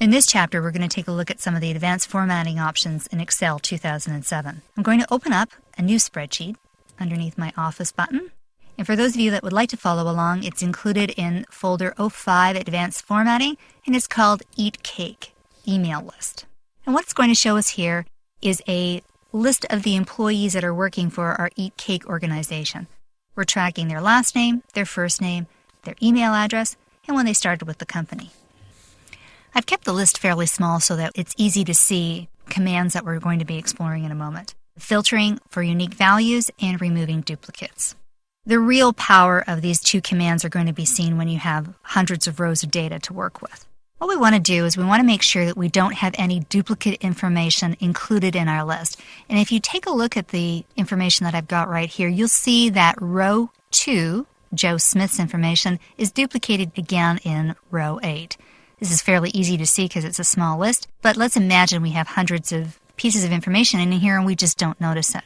In this chapter, we're going to take a look at some of the advanced formatting options in Excel 2007. I'm going to open up a new spreadsheet underneath my Office button. And for those of you that would like to follow along, it's included in folder 05 Advanced Formatting, and it's called Eat Cake Email List. And what it's going to show us here is a list of the employees that are working for our Eat Cake organization. We're tracking their last name, their first name, their email address, and when they started with the company. I've kept the list fairly small so that it's easy to see commands that we're going to be exploring in a moment. Filtering for unique values and removing duplicates. The real power of these two commands are going to be seen when you have hundreds of rows of data to work with. What we want to do is we want to make sure that we don't have any duplicate information included in our list. And if you take a look at the information that I've got right here, you'll see that row 2, Joe Smith's information, is duplicated again in row 8. This is fairly easy to see because it's a small list, but let's imagine we have hundreds of pieces of information in here and we just don't notice it.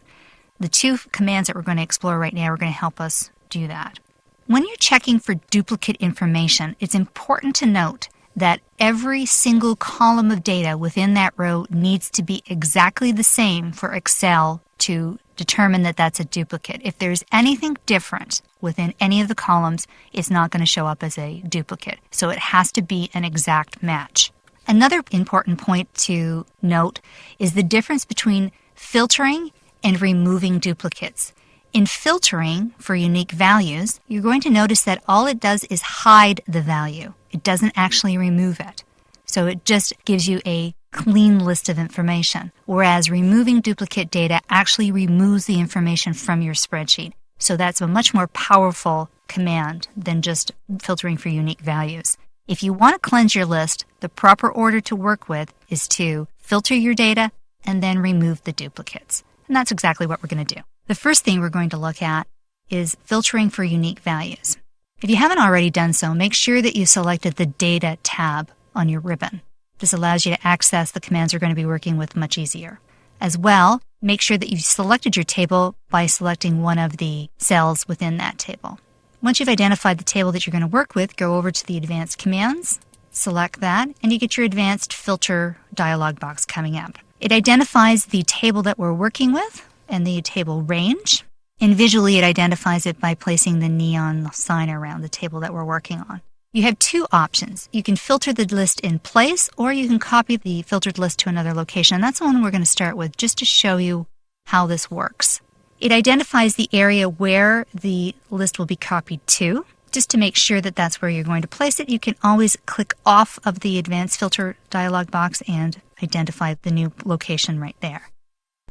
The two commands that we're going to explore right now are going to help us do that. When you're checking for duplicate information, it's important to note that every single column of data within that row needs to be exactly the same for Excel to determine that that's a duplicate. If there's anything different within any of the columns, it's not going to show up as a duplicate. So it has to be an exact match. Another important point to note is the difference between filtering and removing duplicates. In filtering for unique values, you're going to notice that all it does is hide the value. It doesn't actually remove it. So it just gives you a clean list of information, whereas removing duplicate data actually removes the information from your spreadsheet. So that's a much more powerful command than just filtering for unique values. If you want to cleanse your list, the proper order to work with is to filter your data and then remove the duplicates. And that's exactly what we're going to do. The first thing we're going to look at is filtering for unique values. If you haven't already done so, make sure that you selected the Data tab on your ribbon. This allows you to access the commands we're going to be working with much easier. As well, make sure that you've selected your table by selecting one of the cells within that table. Once you've identified the table that you're going to work with, go over to the Advanced Commands, select that, and you get your Advanced Filter dialog box coming up. It identifies the table that we're working with and the table range, and visually it identifies it by placing the neon sign around the table that we're working on. You have two options. You can filter the list in place, or you can copy the filtered list to another location. And that's the one we're going to start with just to show you how this works. It identifies the area where the list will be copied to. Just to make sure that that's where you're going to place it, you can always click off of the Advanced Filter dialog box and identify the new location right there.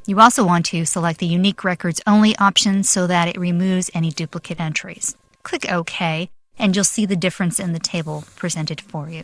You also want to select the Unique Records Only option so that it removes any duplicate entries. Click OK, and you'll see the difference in the table presented for you.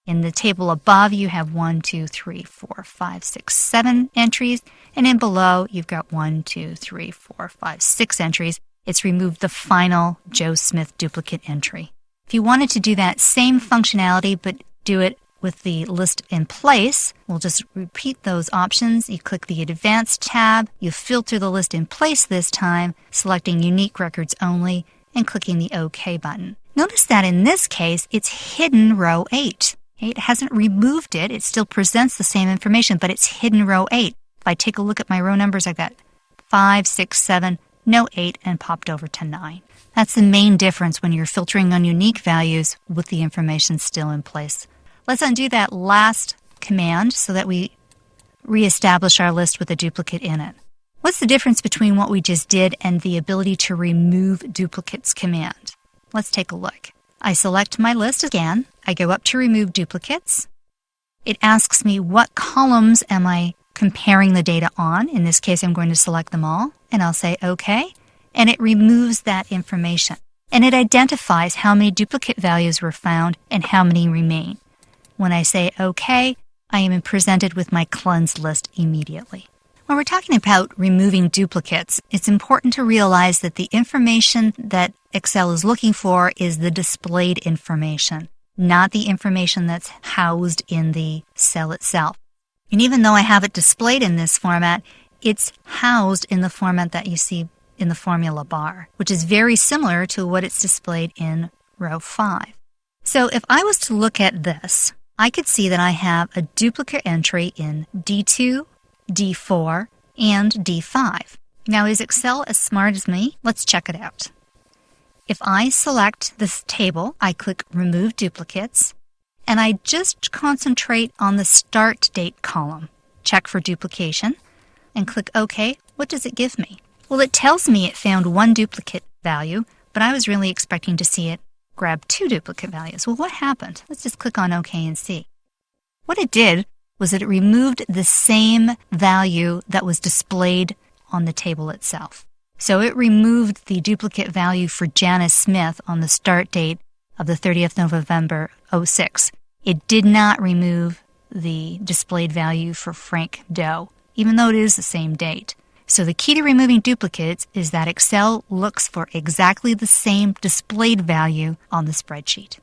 In the table above, you have 1, 2, 3, 4, 5, 6, 7 entries, and in below, you've got 1, 2, 3, 4, 5, 6 entries. It's removed the final Joe Smith duplicate entry. If you wanted to do that same functionality, but do it with the list in place, we'll just repeat those options. You click the Advanced tab, you filter the list in place this time, selecting Unique Records Only, and clicking the OK button. Notice that in this case, it's hidden row 8. It hasn't removed it. It still presents the same information, but it's hidden row 8. If I take a look at my row numbers, I've got 5, 6, 7, no 8, and popped over to 9. That's the main difference when you're filtering on unique values with the information still in place. Let's undo that last command so that we reestablish our list with a duplicate in it. What's the difference between what we just did and the ability to remove duplicates command? Let's take a look. I select my list again. I go up to Remove Duplicates. It asks me what columns am I comparing the data on. In this case, I'm going to select them all, and I'll say OK, and it removes that information. And it identifies how many duplicate values were found and how many remain. When I say OK, I am presented with my cleansed list immediately. When we're talking about removing duplicates, it's important to realize that the information that Excel is looking for is the displayed information, not the information that's housed in the cell itself. And even though I have it displayed in this format, it's housed in the format that you see in the formula bar, which is very similar to what it's displayed in row 5. So if I was to look at this, I could see that I have a duplicate entry in D2, D4, and D5. Now, is Excel as smart as me? Let's check it out. If I select this table, I click Remove Duplicates, and I just concentrate on the Start Date column. Check for duplication, and click OK. What does it give me? Well, it tells me it found one duplicate value, but I was really expecting to see it grab two duplicate values. Well, what happened? Let's just click on OK and see. What it did was that it removed the same value that was displayed on the table itself. So it removed the duplicate value for Janice Smith on the start date of the 30th of November 06. It did not remove the displayed value for Frank Doe, even though it is the same date. So the key to removing duplicates is that Excel looks for exactly the same displayed value on the spreadsheet.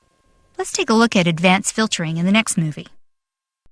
Let's take a look at advanced filtering in the next movie.